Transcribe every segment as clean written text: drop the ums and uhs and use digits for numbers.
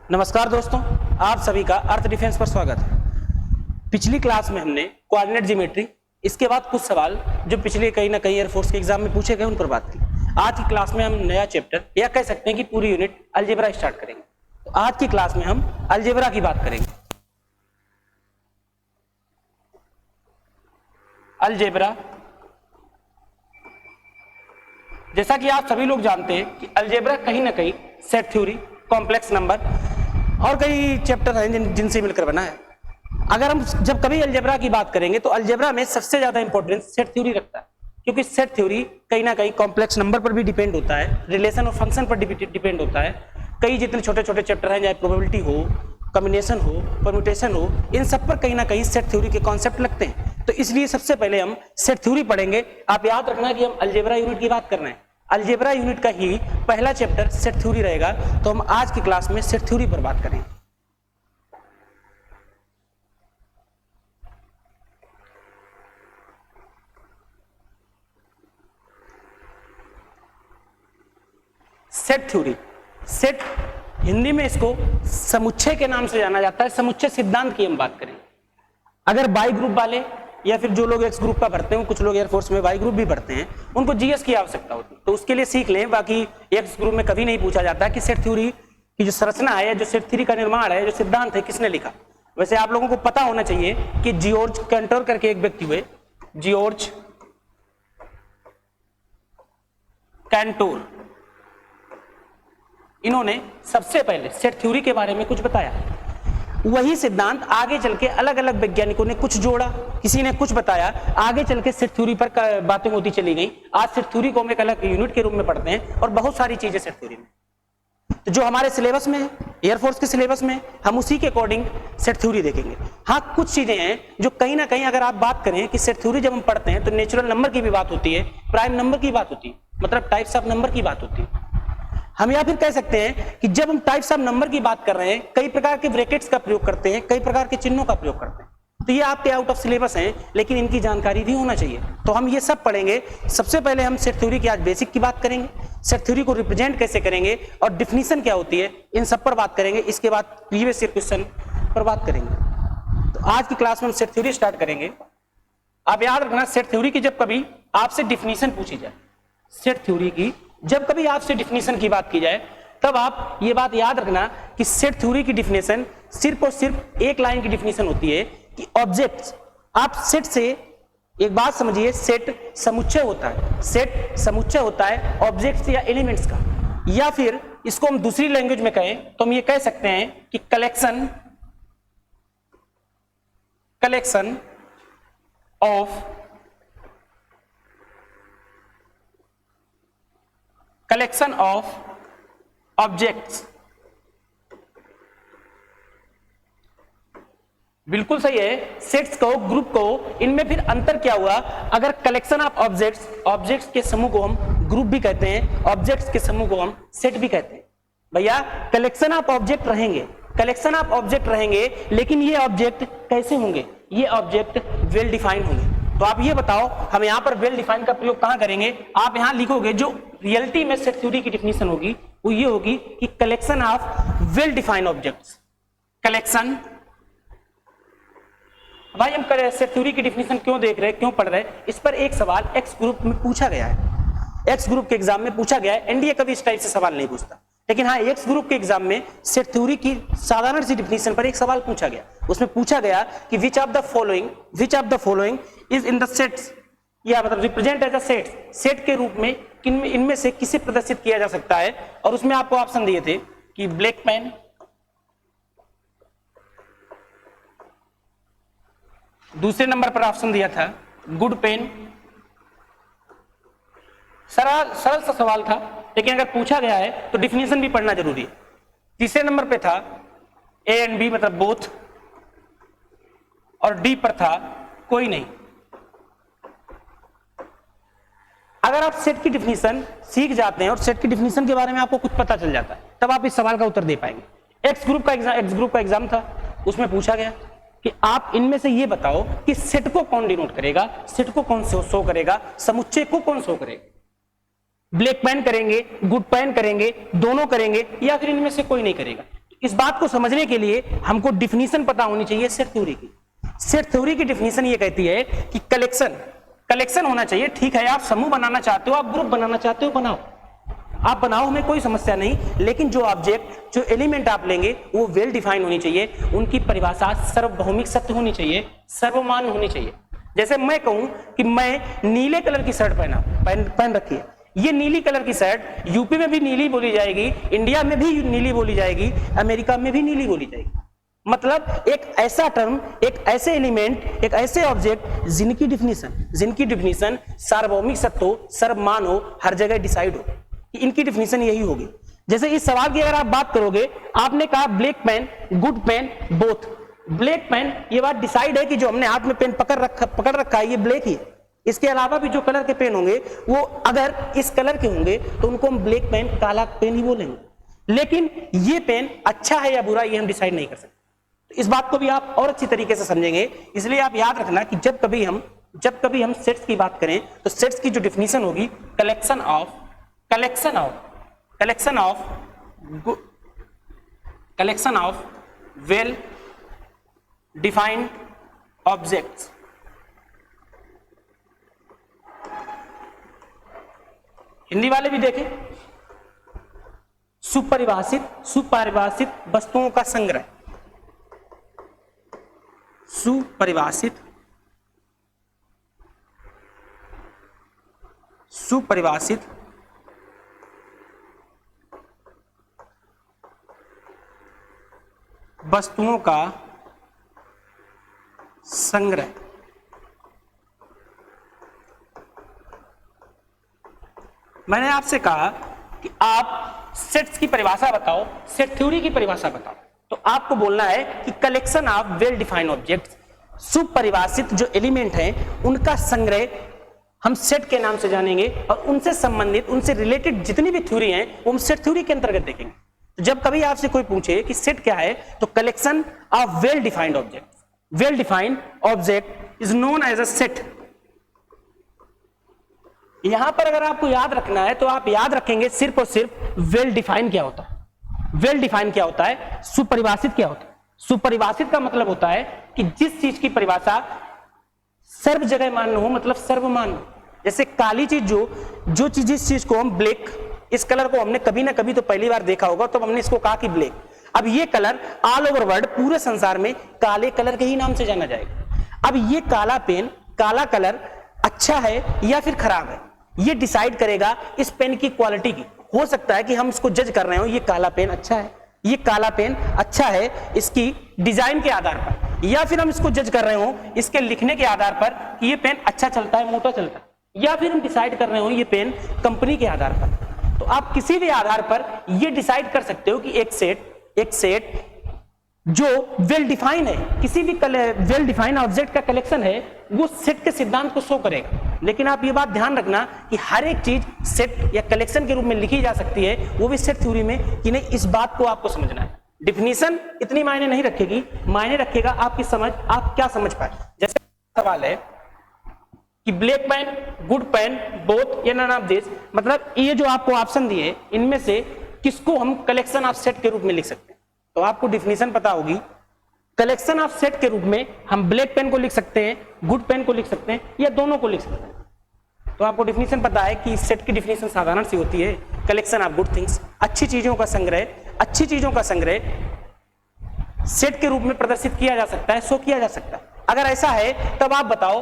नमस्कार दोस्तों, आप सभी का अर्थ डिफेंस पर स्वागत है। पिछली क्लास में हमने कोऑर्डिनेट ज्योमेट्री, इसके बाद कुछ सवाल जो पिछले कहीं ना कहीं एयरफोर्स के एग्जाम में पूछे गए उन पर बात की। आज की क्लास में हम नया चैप्टर या कह सकते हैं कि पूरी यूनिट अलजेब्रा स्टार्ट करेंगे। तो आज की क्लास में हम अलजेब्रा की बात करेंगे। अलजेब्रा, जैसा कि आप सभी लोग जानते हैं कि अलजेब्रा कहीं ना कहीं सेट थ्योरी, कॉम्प्लेक्स नंबर और कई चैप्टर हैं जिनसे मिलकर बना है। अगर हम जब कभी अलजेब्रा की बात करेंगे तो अलजेब्रा में सबसे ज्यादा इंपॉर्टेंस सेट थ्योरी रखता है, क्योंकि सेट थ्योरी कहीं ना कहीं कॉम्प्लेक्स नंबर पर भी डिपेंड होता है, रिलेशन और फंक्शन पर डिपेंड होता है। कई जितने छोटे छोटे चैप्टर हैं, चाहे प्रोबेबिलिटी हो, कॉम्बिनेशन हो, परम्यूटेशन हो, इन सब पर कहीं ना कहीं सेट थ्योरी के कॉन्सेप्ट लगते हैं। तो इसलिए सबसे पहले हम सेट थ्योरी पढ़ेंगे। आप याद रखना कि हम अलजेब्रा यूनिट की बात कर रहे हैं। अलजेब्रा यूनिट का ही पहला चैप्टर सेट थ्योरी रहेगा। तो हम आज की क्लास में सेट थ्योरी पर बात करेंगे। सेट थ्योरी, सेट हिंदी में इसको समुच्चय के नाम से जाना जाता है। समुच्चय सिद्धांत की हम बात करें। अगर बाई ग्रुप वाले या फिर जो लोग एक्स ग्रुप का भरते हैं, कुछ लोग एयरफोर्स में वाई ग्रुप भी भरते हैं, उनको जीएस की आवश्यकता होती है, तो उसके लिए सीख लें। बाकी एक्स ग्रुप में कभी नहीं पूछा जाता कि सेट थ्योरी की जो संरचना है, जो सेट थ्योरी का निर्माण है, जो सिद्धांत है, किसने लिखा। वैसे आप लोगों को पता होना चाहिए कि जियोर्ज कैंटोर करके एक व्यक्ति हुए, जियोर्ज कैंटोर, इन्होंने सबसे पहले सेट थ्योरी के बारे में कुछ बताया। वही सिद्धांत आगे चल के अलग अलग वैज्ञानिकों ने कुछ जोड़ा, किसी ने कुछ बताया, आगे चल के सेट थ्योरी पर बातें होती चली गई। आज सेट थ्योरी को हम एक अलग यूनिट के रूप में पढ़ते हैं और बहुत सारी चीजें सेट थ्योरी में, तो जो हमारे सिलेबस में है, एयरफोर्स के सिलेबस में, हम उसी के अकॉर्डिंग सेट थ्योरी देखेंगे। हाँ, कुछ चीजें हैं जो कहीं ना कहीं अगर आप बात करें कि सेट थ्योरी जब हम पढ़ते हैं तो नेचुरल नंबर की भी बात होती है, प्राइम नंबर की बात होती है, मतलब टाइप्स ऑफ नंबर की बात होती है। हम या फिर कह सकते हैं कि जब हम टाइप्स ऑफ नंबर की बात कर रहे हैं, कई प्रकार के ब्रैकेट्स का प्रयोग करते हैं, कई प्रकार के चिन्हों का प्रयोग करते हैं। तो ये आपके आउट ऑफ सिलेबस हैं, लेकिन इनकी जानकारी भी होना चाहिए। तो हम ये सब पढ़ेंगे। सबसे पहले हम सेट थ्योरी की आज बेसिक की बात करेंगे, सेट थ्योरी को रिप्रेजेंट कैसे करेंगे और डिफिनीशन क्या होती है, इन सब पर बात करेंगे। इसके बाद प्रीवियस ईयर क्वेश्चन पर बात करेंगे। तो आज की क्लास में हम सेट थ्योरी स्टार्ट करेंगे। आप याद रखना, सेट थ्योरी की जब कभी आपसे डिफिनीशन पूछी जाए, सेट थ्योरी की जब कभी आपसे डिफिनीशन की बात की जाए, तब आप ये बात याद रखना कि सेट थ्योरी की डिफिनेशन सिर्फ और सिर्फ एक लाइन की डिफिनेशन होती है कि ऑब्जेक्ट्स, आप सेट से एक बात समझिए, सेट समुच्चय होता है, सेट समुच्चय होता है ऑब्जेक्ट्स या एलिमेंट्स का। या फिर इसको हम दूसरी लैंग्वेज में कहें तो हम ये कह सकते हैं कि कलेक्शन ऑफ ऑब्जेक्ट्स। बिल्कुल सही है। सेट्स को, ग्रुप को, इनमें फिर अंतर क्या हुआ? अगर कलेक्शन ऑफ ऑब्जेक्ट्स, ऑब्जेक्ट्स के समूह को हम ग्रुप भी कहते हैं, ऑब्जेक्ट्स के समूह को हम सेट भी कहते हैं। भैया कलेक्शन ऑफ ऑब्जेक्ट रहेंगे, कलेक्शन ऑफ ऑब्जेक्ट रहेंगे, लेकिन ये ऑब्जेक्ट कैसे होंगे? ये ऑब्जेक्ट वेल डिफाइंड होंगे। तो आप ये बताओ, हम यहां पर वेल डिफाइंड का प्रयोग कहां करेंगे? आप यहां लिखोगे, जो रियलिटी में सेट थ्योरी की डिफिनीशन होगी वो ये होगी कि collection of well defined objects. Collection, भाई हम सेट थ्योरी की डिफिनीशन क्यों देख रहे हैं, क्यों पढ़ रहे हैं? इस पर एक सवाल एक्स ग्रुप में पूछा गया है, एक्स ग्रुप के एग्जाम में पूछा गया है। एनडीए कभी इस टाइप से सवाल नहीं पूछता, लेकिन हाँ, एक्स ग्रुप के एग्जाम में सेट थ्योरी की साधारण सी डिफिनीशन पर एक सवाल पूछा गया। उसमें पूछा गया कि which of the following is in the sets, या मतलब represent as a set, set के रूप में इनमें से किसे प्रदर्शित किया जा सकता है? और उसमें आपको ऑप्शन दिए थे कि ब्लैक पेन, दूसरे नंबर पर ऑप्शन दिया था गुड पेन। सरल सा सवाल था, लेकिन अगर पूछा गया है तो डिफिनीशन भी पढ़ना जरूरी है। तीसरे नंबर पे था ए एंड बी, मतलब बोथ, और डी पर था कोई नहीं। अगर आप सेट की डिफिनीशन सीख जाते हैं और सेट की डिफिनीशन के बारे में आपको कुछ पता चल जाता है, तब आप इस सवाल का उत्तर दे पाएंगे। एक्स ग्रुप का एग्जाम था, उसमें पूछा गया कि आप इनमें से ये बताओ कि सेट को कौन डिनोट करेगा, सेट को कौन शो करेगा, समुच्चय को कौन शो करेगा। ब्लैक पेन करेंगे, गुड पेन करेंगे, दोनों करेंगे, या फिर इनमें से कोई नहीं करेगा। इस बात को समझने के लिए हमको डिफिनीशन पता होनी चाहिए सेट थ्योरी की। सेट थ्योरी की डिफिनीशन ये कहती है कि कलेक्शन होना चाहिए। ठीक है, आप समूह बनाना चाहते हो, आप ग्रुप बनाना चाहते हो, बनाओ, आप बनाओ, हमें कोई समस्या नहीं, लेकिन जो ऑब्जेक्ट, जो एलिमेंट आप लेंगे वो वेल डिफाइन होनी चाहिए, उनकी परिभाषा सार्वभौमिक सत्य होनी चाहिए, सर्वमान्य होनी चाहिए। जैसे मैं कहूं कि मैं नीले कलर की शर्ट पहन रखी है, ये नीली कलर की शर्ट यूपी में भी नीली बोली जाएगी, इंडिया में भी नीली बोली जाएगी, अमेरिका में भी नीली बोली जाएगी। मतलब एक ऐसा टर्म, एक ऐसे एलिमेंट, एक ऐसे ऑब्जेक्ट जिनकी डिफिनीशन सार्वभौमिक सत्य हो, सर्वमान्य हो, हर जगह डिसाइड हो, इनकी डिफिनीशन यही होगी। जैसे इस सवाल की अगर आप बात करोगे, आपने कहा black pen, good pen, both. Black pen, ये बात डिसाइड है कि जो हमने हाथ में पेन पकड़ रखा है ये ब्लैक ही है। इसके अलावा भी जो कलर के पेन होंगे वो अगर इस कलर के होंगे तो उनको हम ब्लैक पेन, काला पेन ही बोलेंगे। लेकिन ये पेन अच्छा है या बुरा ये हम डिसाइड नहीं कर सकते। तो इस बात को भी आप और अच्छी तरीके से समझेंगे। इसलिए आप याद रखना कि जब कभी हम सेट्स की बात करें तो सेट्स की जो डिफिनीशन होगी collection of well defined objects. Hindi वाले भी देखें, सुपरिभाषित वस्तुओं का संग्रह, सुपरिभाषित वस्तुओं का संग्रह। मैंने आपसे कहा कि आप सेट्स की परिभाषा बताओ, सेट थ्योरी की परिभाषा बताओ, तो आपको बोलना है कि collection of well defined objects, सुपरिभाषित जो एलिमेंट हैं उनका संग्रह हम सेट के नाम से जानेंगे, और उनसे संबंधित, उनसे रिलेटेड जितनी भी थ्योरी हैं वो हम सेट थ्योरी के अंतर्गत देखेंगे। तो जब कभी आपसे कोई पूछे कि सेट क्या है, तो collection of well defined object is known as a set. यहां पर अगर आपको याद रखना है तो आप याद रखेंगे सिर्फ और सिर्फ वेल डिफाइन क्या होता है। वेल डिफाइन क्या होता है, सुपरिभाषित क्या होता है। सुपरिभाषित का मतलब होता है कि जिस चीज की परिभाषा सर्व जगह मान्य हो, मतलब सर्वमान्य। जैसे काली चीज, जो चीज, जिस चीज को हम ब्लैक, इस कलर को हमने कभी ना कभी तो पहली बार देखा होगा, तो हमने इसको कहा कि ब्लैक। अब ये कलर ऑल ओवर वर्ल्ड, पूरे संसार में काले कलर के ही नाम से जाना जाएगा। अब ये काला पेन, काला कलर अच्छा है या फिर खराब है, ये डिसाइड करेगा इस पेन की क्वालिटी की। हो सकता है कि हम इसको जज कर रहे हो, ये काला पेन अच्छा है, ये काला पेन अच्छा है इसकी डिजाइन के आधार पर, या फिर हम इसको जज कर रहे हो इसके लिखने के आधार पर कि ये पेन अच्छा चलता है, मोटा चलता है, या फिर हम डिसाइड कर रहे हो ये पेन कंपनी के आधार पर। तो आप किसी भी आधार पर ये डिसाइड कर सकते हो कि एक सेट जो वेल डिफाइन है, किसी भी वेल डिफाइन ऑब्जेक्ट का कलेक्शन है, वो सेट के सिद्धांत को शो करेगा। लेकिन आप ये बात ध्यान रखना कि हर एक चीज सेट या कलेक्शन के रूप में लिखी जा सकती है, वो भी सेट थ्योरी में कि नहीं, इस बात को आपको समझना है। डिफिनीशन इतनी मायने नहीं रखेगी, मायने रखेगा आपकी समझ, आप क्या समझ पाए। जैसे सवाल है कि black pen, good pen, both या नन ऑफ दिस, मतलब ये जो आपको ऑप्शन दिए इनमें से किसको हम कलेक्शन ऑफ सेट के रूप में लिख सकते हैं। तो आपको डिफिनीशन पता होगी। कलेक्शन ऑफ सेट के रूप में हम ब्लैक पेन को लिख सकते हैं, गुड पेन को लिख सकते हैं, या दोनों को लिख सकते हैं। तो आपको डिफिनीशन पता है कि सेट की डिफिनीशन साधारण सी होती है, कलेक्शन ऑफ गुड थिंग्स, अच्छी चीजों का संग्रह। अच्छी चीजों का संग्रह सेट के रूप में प्रदर्शित किया जा सकता है, शो किया जा सकता है। अगर ऐसा है तब आप बताओ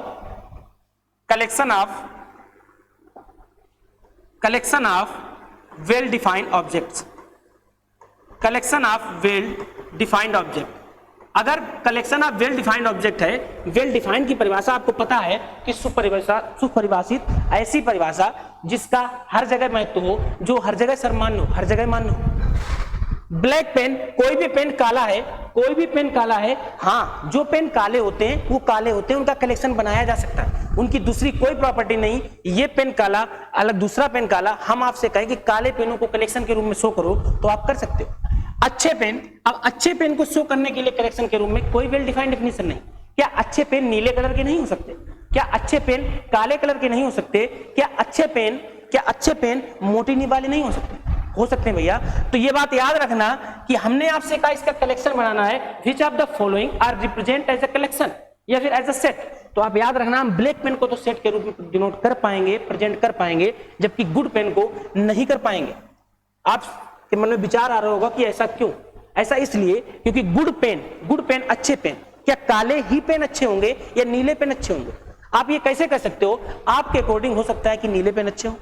collection of well defined objects, collection of well defined object. अगर collection of well defined object है, वेल डिफाइंड की परिभाषा आपको पता है कि सुपरिभाषित ऐसी परिभाषा जिसका हर जगह महत्व हो, जो हर जगह सर्वमान्य हो, हर जगह मान्य हो। ब्लैक पेन, कोई भी पेन काला है, कोई भी पेन काला है, हाँ, जो पेन काले होते हैं वो काले होते हैं, उनका कलेक्शन बनाया जा सकता है, उनकी दूसरी कोई प्रॉपर्टी नहीं। ये पेन काला, अलग दूसरा पेन काला, हम आपसे कहें कि काले पेनों को कलेक्शन के रूप में शो करो तो आप कर सकते हो। अच्छे पेन, अब अच्छे पेन को शो करने के लिए कलेक्शन के रूप में कोई वेल डिफाइंड डेफिनेशन नहीं। क्या अच्छे पेन नीले कलर के नहीं हो सकते? क्या अच्छे पेन काले कलर के नहीं हो सकते? क्या अच्छे पेन मोटी नीब वाले नहीं हो सकते? हो सकते हैं भैया। तो ये बात याद रखना कि हमने आपसे कहा इसका कलेक्शन बनाना है, which of the following are represent as a collection या फिर एज अ सेट। तो आप याद रखना हम ब्लैक पेन को तो सेट के रूप में डिनोट कर पाएंगे, प्रेजेंट कर पाएंगे, जबकि गुड पेन को नहीं कर पाएंगे। आपके मन में विचार आ रहा होगा कि ऐसा क्यों? ऐसा इसलिए क्योंकि गुड पेन अच्छे पेन, क्या काले ही पेन अच्छे होंगे या नीले पेन अच्छे होंगे? आप ये कैसे कह सकते हो? आपके अकॉर्डिंग हो सकता है कि नीले पेन अच्छे हो,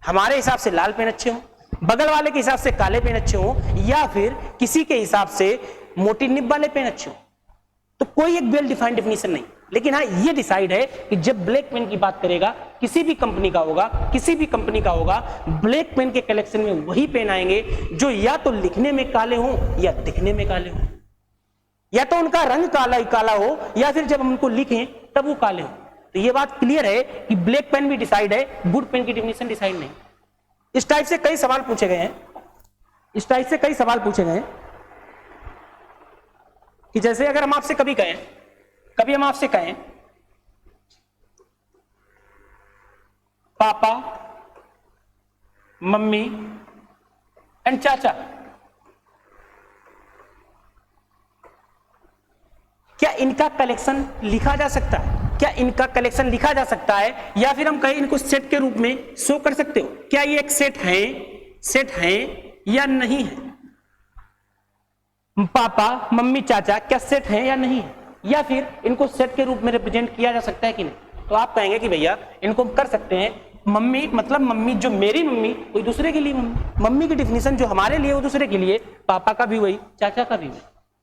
हमारे हिसाब से लाल पेन अच्छे हो, बगल वाले के हिसाब से काले पेन अच्छे हो, या फिर किसी के हिसाब से मोटी निब वाले पेन अच्छे हो। तो कोई एक वेल डिफाइंड डेफिनेशन नहीं, लेकिन हाँ ये डिसाइड है कि जब ब्लैक पेन की बात करेगा, किसी भी कंपनी का होगा, ब्लैक पेन के कलेक्शन में वही पेन आएंगे जो या तो लिखने में काले हो या दिखने में काले हो, या तो उनका रंग काला हो या फिर जब हम उनको लिखें तब वो काले हो। तो ये बात क्लियर है कि ब्लैक पेन भी डिसाइड है, गुड पेन की डेफिनेशन डिसाइड नहीं। इस टाइप से कई सवाल पूछे गए हैं, कि जैसे अगर हम आपसे कभी हम आपसे कहें पापा, मम्मी एंड चाचा, क्या इनका कलेक्शन लिखा जा सकता है? या फिर हम कहें इनको सेट के रूप में शो कर सकते हो? क्या ये एक सेट है या नहीं है? पापा, मम्मी, चाचा क्या सेट है या नहीं है? या फिर इनको सेट के रूप में रिप्रेजेंट किया जा सकता है कि नहीं? तो आप कहेंगे कि भैया इनको कर सकते हैं। मम्मी मतलब मम्मी, जो मेरी मम्मी कोई दूसरे के लिए मम्मी की डिफिनीशन जो हमारे लिए वो दूसरे के लिए, पापा का भी वही, चाचा का भी वही।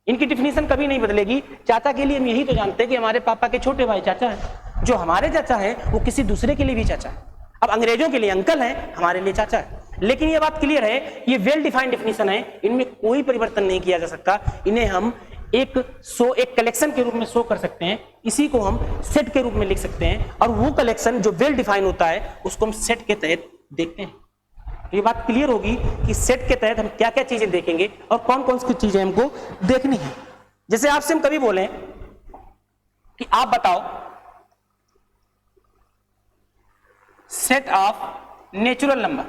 इनकी डिफिनीशन कभी नहीं बदलेगी। चाचा के लिए हम यही तो जानते हैं कि हमारे पापा के छोटे भाई चाचा है, जो हमारे चाचा है वो किसी दूसरे के लिए भी चाचा है। अब अंग्रेजों के लिए अंकल है, हमारे लिए चाचा है। लेकिन ये बात क्लियर है, ये वेल डिफाइंड डेफिनेशन है, इनमें कोई परिवर्तन नहीं किया जा सकता। इन्हें हम एक कलेक्शन के रूप में शो कर सकते हैं, इसी को हम सेट के रूप में लिख सकते हैं, और वो कलेक्शन जो वेल डिफाइन होता है उसको हम सेट के तहत देखते हैं। तो ये बात क्लियर होगी कि सेट के तहत हम क्या क्या चीजें देखेंगे और कौन कौन सी चीजें हमको देखनी है। जैसे आपसे हम कभी बोले कि आप बताओ सेट ऑफ नेचुरल नंबर,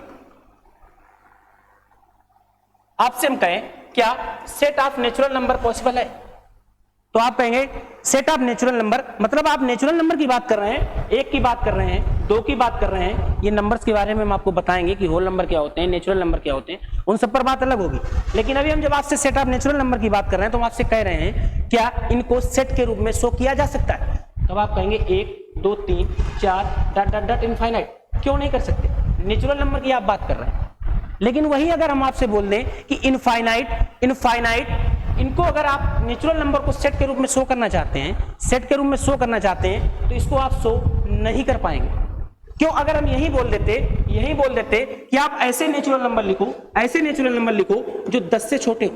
आपसे हम कहें क्या set of natural number possible है? तो आप कहेंगे सेट ऑफ नेचुरल नंबर, मतलब आप नेचुरल नंबर की बात कर रहे हैं, 1 की बात कर रहे हैं, 2 की बात कर रहे हैं। ये नंबर्स के बारे में हम आपको बताएंगे कि होल नंबर क्या होते हैं, नेचुरल नंबर क्या होते हैं, उन सब पर बात अलग होगी। लेकिन अभी हम जब आपसे सेट ऑफ नेचुरल नंबर की बात कर रहे हैं तो हम आपसे कह रहे हैं क्या इनको सेट के रूप में शो किया जा सकता है? तब आप कहेंगे 1 2 3 4 इनफाइनाइट। क्यों नहीं कर सकते? नेचुरल नंबर की आप बात कर रहे हैं। लेकिन वही अगर हम आपसे बोल दें कि इनफाइनाइट, इनको अगर आप नेचुरल नंबर को सेट के रूप में शो करना चाहते हैं, तो इसको आप शो नहीं कर पाएंगे। क्यों? अगर हम यही बोल देते कि आप ऐसे नेचुरल नंबर लिखो जो 10 से छोटे हो,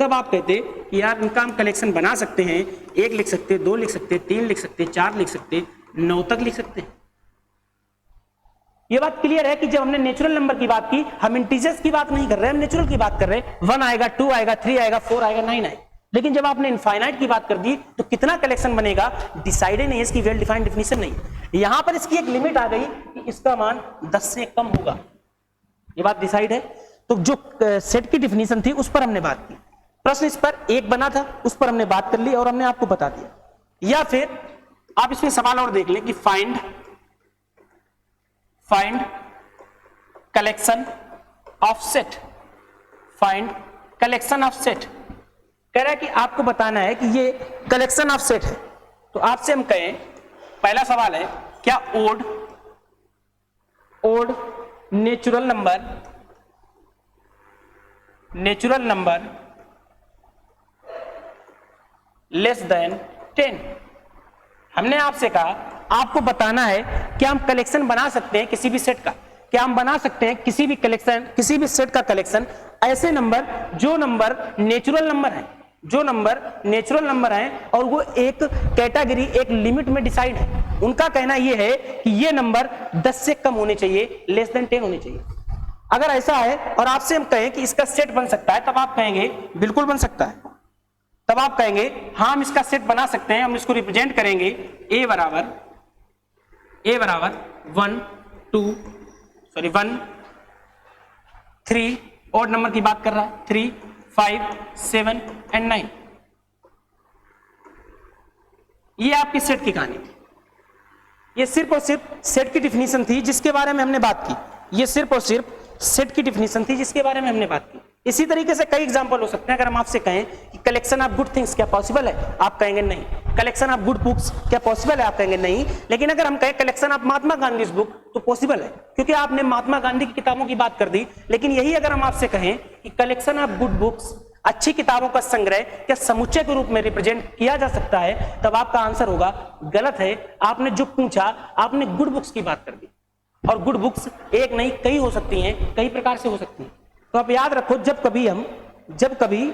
तब आप कहते कि यार इनका हम कलेक्शन बना सकते हैं, 1 लिख सकते, 2 लिख सकते, 3 लिख सकते, 4 लिख सकते, 9 तक लिख सकते हैं। ये बात क्लियर है कि जब हमने नेचुरल नंबर की बात की, हम इंटीजर्स की बात नहीं कर रहे, हम नेचुरल की बात कर रहे हैं। 1 आएगा, 2 आएगा, 3 आएगा, 4 आएगा, 9 आएगा। लेकिन जब आपने इनफाइनाइट की बात कर दी तो कितना कलेक्शन बनेगा डिसाइड नहीं है, इसकी वेल डिफाइंड डेफिनेशन नहीं। यहां पर इसकी एक लिमिट आ गई कि इसका मान 10 से कम होगा, ये बात डिसाइड है। तो जो सेट की डेफिनेशन थी उस पर हमने बात की, प्रश्न इस पर एक बना था, उस पर हमने बात कर ली और हमने आपको बता दिया। या फिर आप इसमें सवाल और देख लें कि फाइंड कलेक्शन ऑफ सेट, कह रहा है कि आपको बताना है कि ये कलेक्शन ऑफ सेट है। तो आपसे हम कहें, पहला सवाल है क्या odd natural number less than 10। हमने आपसे कहा आपको बताना है क्या हम कलेक्शन बना सकते हैं किसी भी सेट का, क्या हम बना सकते हैं किसी भी सेट का कलेक्शन, ऐसे नंबर जो नंबर नेचुरल नंबर हैं और वो एक कैटेगरी, एक लिमिट में डिसाइड है। उनका कहना यह है कि ये नंबर 10 से कम होने चाहिए, लेस देन 10 होने चाहिए। अगर ऐसा है और आपसे हम कहें कि इसका सेट बन सकता है, तब आप कहेंगे बिल्कुल बन सकता है। तब आप कहेंगे हाँ हम इसका सेट बना सकते हैं, हम इसको रिप्रेजेंट करेंगे a बराबर 1 2 3 ऑड नंबर की बात कर रहा है, 3, 5, 7 एंड 9। ये आपकी सेट की कहानी थी। ये सिर्फ और सिर्फ सेट की डिफिनीशन थी जिसके बारे में हमने बात की। ये सिर्फ और सिर्फ सेट की डिफिनीशन थी जिसके बारे में हमने बात की। इसी तरीके से कई एग्जांपल हो सकते हैं। अगर हम आपसे कहें कि कलेक्शन ऑफ गुड थिंग्स क्या पॉसिबल है, आप कहेंगे नहीं। कलेक्शन ऑफ गुड बुक्स क्या पॉसिबल है, आप कहेंगे नहीं। लेकिन अगर हम कहें collection of Mahatma Gandhi book, तो पॉसिबल है, क्योंकि आपने महात्मा गांधी की किताबों की बात कर दी। लेकिन यही अगर हम आपसे कहें कि कलेक्शन ऑफ गुड बुक्स, अच्छी किताबों का संग्रह क्या समुच्चय के रूप में रिप्रेजेंट किया जा सकता है, तब आपका आंसर होगा गलत है। आपने जो पूछा, आपने गुड बुक्स की बात कर दी, और गुड बुक्स एक नहीं कई हो सकती हैं, कई प्रकार से हो सकती हैं। तो आप याद रखो, जब कभी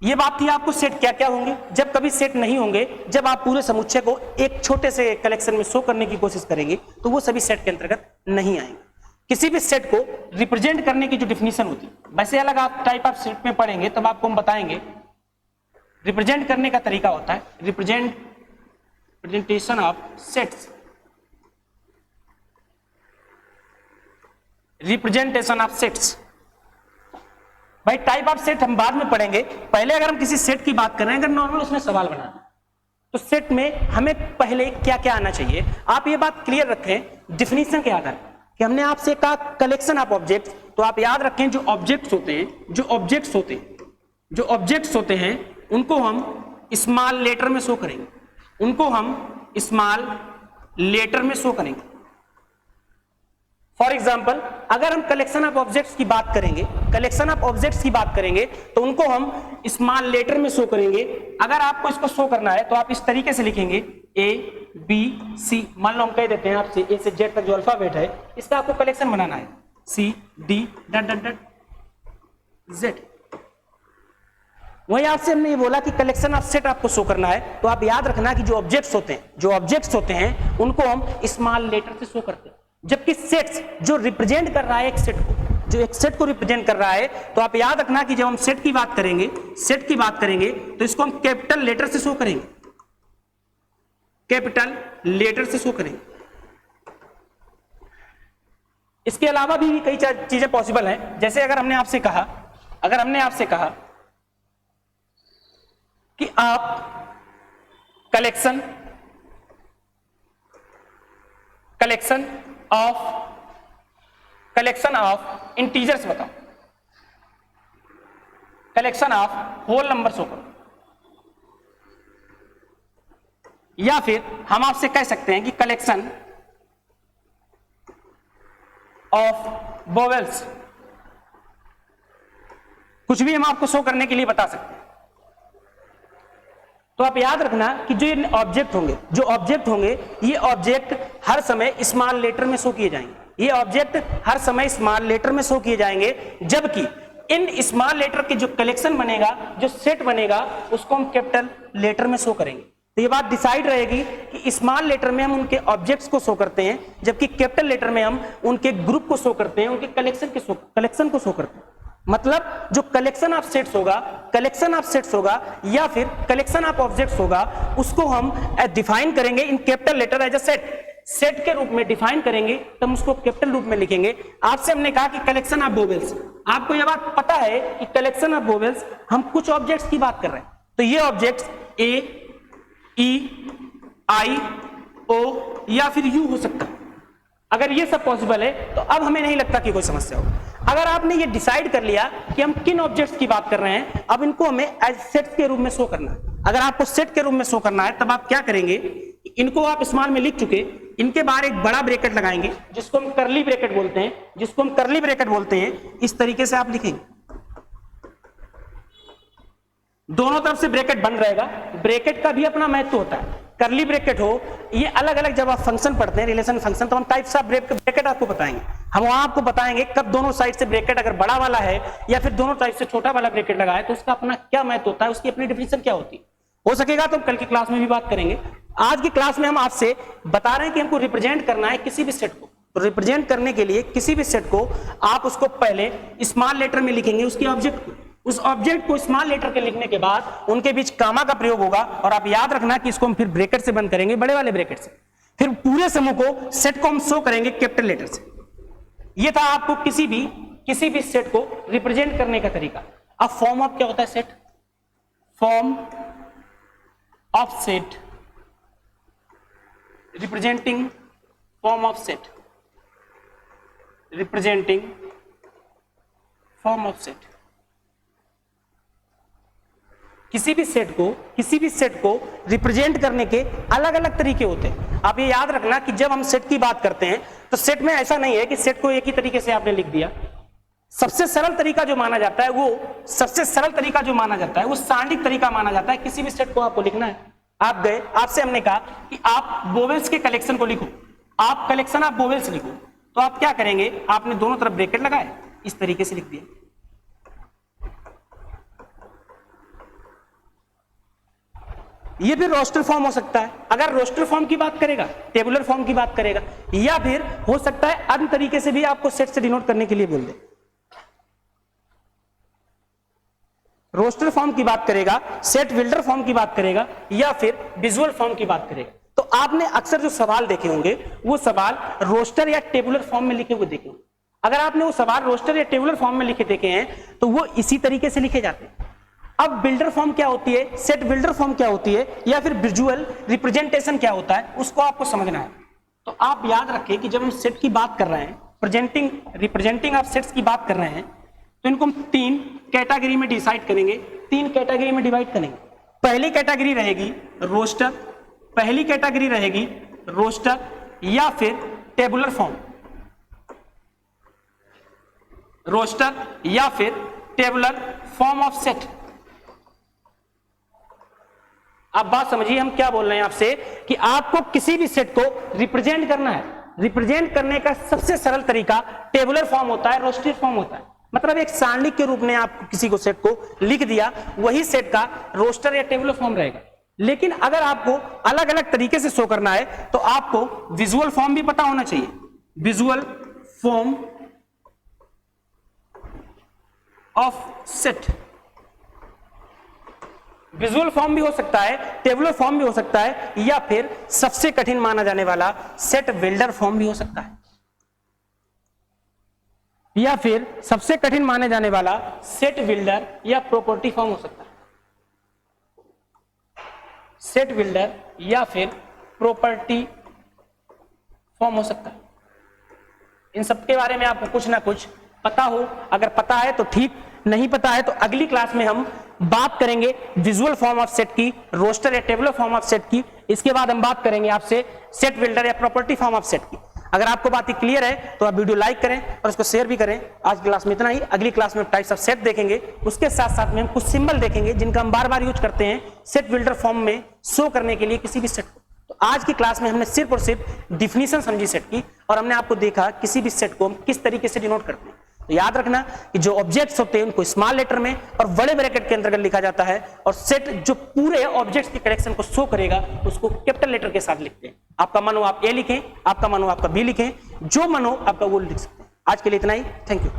ये बात थी आपको सेट क्या क्या होंगे, जब कभी सेट नहीं होंगे, जब आप पूरे समुच्चय को एक छोटे से कलेक्शन में शो करने की कोशिश करेंगे, तो वो सभी सेट के अंतर्गत नहीं आएंगे। किसी भी सेट को रिप्रेजेंट करने की जो डिफिनीशन होती है, वैसे अलग आप टाइप ऑफ सेट में पढ़ेंगे तब आपको हम बताएंगे। रिप्रेजेंट करने का तरीका होता है representation of sets, representation of sets. भाई टाइप ऑफ सेट हम बाद में पढ़ेंगे। पहले अगर हम किसी सेट की बात कर रहे हैं, अगर नॉर्मल उसमें सवाल बनाना, तो सेट में हमें पहले क्या क्या आना चाहिए, आप ये बात क्लियर रखें डिफिनीशन के आधार पर। कि हमने आपसे कहा कलेक्शन ऑफ ऑब्जेक्ट्स, तो आप याद रखें जो ऑब्जेक्ट्स होते हैं उनको हम स्मॉल लेटर में शो करेंगे, फॉर एग्जाम्पल अगर हम कलेक्शन ऑफ ऑब्जेक्ट्स की बात करेंगे तो उनको हम स्मॉल लेटर में शो करेंगे। अगर आपको इसको शो करना है तो आप इस तरीके से लिखेंगे ABC। मान लो हम कह देते हैं आपसे A से Z तक जो अल्फाबेट है, इसका आपको कलेक्शन बनाना है, C, D, वही आपसे हमने ये बोला कि कलेक्शन ऑफ सेट आपको शो करना है, तो आप याद रखना कि जो ऑब्जेक्ट्स होते हैं उनको हम स्मॉल लेटर से शो करते हैं। जबकि सेट्स जो रिप्रेजेंट कर रहा है एक सेट को रिप्रेजेंट कर रहा है, तो आप याद रखना कि जब हम सेट की बात करेंगे तो इसको हम कैपिटल लेटर से शो करेंगे, इसके अलावा भी कई चीजें पॉसिबल हैं। जैसे अगर हमने आपसे कहा कि आप कलेक्शन ऑफ इंटीजर्स बताओ, कलेक्शन ऑफ होल नंबर्स हो, या फिर हम आपसे कह सकते हैं कि कलेक्शन ऑफ वोवेल्स, कुछ भी हम आपको शो करने के लिए बता सकते हैं। तो आप याद रखना कि जो ये ऑब्जेक्ट होंगे, ये ऑब्जेक्ट हर समय स्मॉल लेटर में शो किए जाएंगे, जबकि इन स्मॉल लेटर के जो कलेक्शन बनेगा, जो सेट बनेगा, उसको हम कैपिटल लेटर में शो करेंगे। तो ये बात डिसाइड रहेगी कि स्मॉल लेटर में हम उनके ऑब्जेक्ट्स को शो करते हैं, जबकि कैपिटल लेटर में हम उनके ग्रुप को शो करते हैं, उनके कलेक्शन को शो करते हैं। मतलब जो कलेक्शन ऑफ सेट्स होगा या फिर कलेक्शन ऑफ ऑब्जेक्ट्स होगा, उसको हम डिफाइन करेंगे in capital letter as a set के रूप में डिफाइन करेंगे, तब हम उसको कैपिटल रूप में लिखेंगे। आपसे हमने कहा कि कलेक्शन ऑफ वोवेल्स, आपको यह बात पता है कि कलेक्शन ऑफ वोवेल्स हम कुछ ऑब्जेक्ट्स की बात कर रहे हैं, तो ये objects A, E, I, O या फिर U हो सकता है। अगर ये सब पॉसिबल है तो अब हमें नहीं लगता कि कोई समस्या हो। अगर आपने ये डिसाइड कर लिया कि हम किन ऑब्जेक्ट्स की बात कर रहे हैं, अब इनको हमें एज सेट के रूप में शो करना है। अगर आपको सेट के रूप में शो करना है, तब आप क्या करेंगे, इनको आप स्मॉल में लिख चुके, इनके बाहर एक बड़ा ब्रैकेट लगाएंगे जिसको हम करली ब्रैकेट बोलते हैं। इस तरीके से आप लिखेंगे, दोनों तरफ से ब्रैकेट बंद रहेगा। ब्रैकेट का भी अपना महत्व होता है, करली ब्रैकेट हो, ये अलग अलग जब आप फंक्शन पढ़ते हैं, रिलेशन फंक्शन, तो हम टाइप्स ऑफ ब्रैकेट आपको बताएंगे। हम वहां आपको बताएंगे कब दोनों साइड से ब्रैकेट अगर बड़ा वाला है या फिर दोनों साइड से छोटा वाला ब्रैकेट लगा है, तो उसका अपना क्या महत्व होता है, उसकी अपनी डिफिनीशन क्या होती है। हो सकेगा तो हम कल की क्लास में भी बात करेंगे। आज की क्लास में हम आपसे बता रहे हैं कि हमको रिप्रेजेंट करना है किसी भी सेट को। तो रिप्रेजेंट करने के लिए किसी भी सेट को आप उसको पहले स्मॉल लेटर में लिखेंगे, उसके ऑब्जेक्ट को, उस ऑब्जेक्ट को स्मॉल लेटर के लिखने के बाद उनके बीच कामा का प्रयोग होगा, और आप याद रखना कि इसको हम फिर ब्रैकेट से बंद करेंगे, बड़े वाले ब्रैकेट से। फिर पूरे समूह को, सेट को हम शो करेंगे कैपिटल लेटर से। ये था आपको किसी भी सेट को रिप्रेजेंट करने का तरीका। अब फॉर्म ऑफ क्या होता है set? Form of set representing form of set, representing form of set. किसी भी सेट को रिप्रेजेंट करने के अलग अलग तरीके होते हैं। आप ये याद रखना कि जब हम सेट की बात करते हैं तो सेट में ऐसा नहीं है कि सेट को एक ही तरीके से आपने लिख दिया। सबसे सरल तरीका जो माना जाता है वो सांडिक तरीका माना जाता है। किसी भी सेट को आपको लिखना है, आप गए, आपसे हमने कहा कि आप वोवेल्स के कलेक्शन को लिखो, आप वोवेल्स लिखो, तो आप क्या करेंगे? आपने दोनों तरफ ब्रैकेट लगाए, इस तरीके से लिख दिया। ये फिर रोस्टर फॉर्म हो सकता है, अगर रोस्टर फॉर्म की बात करेगा, टेबुलर फॉर्म की बात करेगा, या फिर हो सकता है अन्य तरीके से भी आपको सेट से डिनोट करने के लिए बोल दे। रोस्टर फॉर्म की बात करेगा, सेट बिल्डर फॉर्म की बात करेगा, या फिर विजुअल फॉर्म की बात करेगा। तो आपने अक्सर जो सवाल देखे होंगे वो सवाल रोस्टर या टेबुलर फॉर्म में लिखे हुए देखे होंगे। अगर आपने वो सवाल रोस्टर या टेबुलर फॉर्म में लिखे देखे हैं तो वो इसी तरीके से लिखे जाते हैं। अब बिल्डर फॉर्म क्या होती है, सेट बिल्डर फॉर्म क्या होती है, या फिर विजुअल रिप्रेजेंटेशन क्या होता है, उसको आपको समझना है। तो आप याद रखें कि जब हम सेट की बात कर रहे हैं, रिप्रेजेंटिंग ऑफ सेट्स की बात कर रहे हैं, तो इनको हम 3 कैटेगरी में डिसाइड करेंगे, 3 कैटेगरी में डिवाइड करेंगे। पहली कैटेगरी रहेगी रोस्टर, या फिर टेबुलर फॉर्म, रोस्टर या फिर टेबुलर फॉर्म ऑफ सेट। अब बात समझिए हम क्या बोल रहे हैं आपसे कि आपको किसी भी सेट को रिप्रेजेंट करना है। रिप्रेजेंट करने का सबसे सरल तरीका टेबुलर फॉर्म होता है, रोस्टर फॉर्म होता है। मतलब एक सांडिक के रूप में आप किसी को सेट को लिख दिया, वही सेट का रोस्टर या टेबुलर फॉर्म रहेगा। लेकिन अगर आपको अलग अलग तरीके से शो करना है तो आपको विजुअल फॉर्म भी पता होना चाहिए। Visual form of set, visual form भी हो सकता है, टेबुलर फॉर्म भी हो सकता है, या फिर सबसे कठिन माना जाने वाला सेट बिल्डर फॉर्म भी हो सकता है, या फिर सबसे कठिन माने जाने वाला सेट बिल्डर या प्रॉपर्टी फॉर्म हो सकता है। सेट बिल्डर या फिर प्रॉपर्टी फॉर्म हो सकता है। इन सब के बारे में आपको कुछ ना कुछ पता हो, अगर पता है तो ठीक, नहीं पता है तो अगली क्लास में हम बात करेंगे विजुअल फॉर्म ऑफ सेट की, रोस्टर या टेबुलर फॉर्म ऑफ सेट की। इसके बाद हम बात करेंगे आपसे सेट बिल्डर या प्रॉपर्टी फॉर्म ऑफ सेट की। अगर आपको बात क्लियर है तो आप वीडियो लाइक करें और उसको शेयर भी करें। आज की क्लास में इतना ही। अगली क्लास में टाइप्स ऑफ सेट देखेंगे, उसके साथ साथ में हम कुछ सिंबल देखेंगे जिनका हम बार बार यूज करते हैं सेट बिल्डर फॉर्म में शो करने के लिए किसी भी सेट को। तो आज की क्लास में हमने सिर्फ और सिर्फ डिफिनीशन समझी सेट की, और हमने आपको देखा किसी भी सेट को हम किस तरीके से डिनोट करते हैं। तो याद रखना कि जो ऑब्जेक्ट्स होते हैं उनको स्मॉल लेटर में और बड़े ब्रैकेट के अंतर्गत लिखा जाता है, और सेट जो पूरे ऑब्जेक्ट्स के कलेक्शन को शो करेगा उसको कैपिटल लेटर के साथ लिखते हैं। आपका मन हो आप ए लिखें, आपका मन हो आपका बी लिखें, जो मन हो आपका वो लिख सकते हैं। आज के लिए इतना ही। Thank you.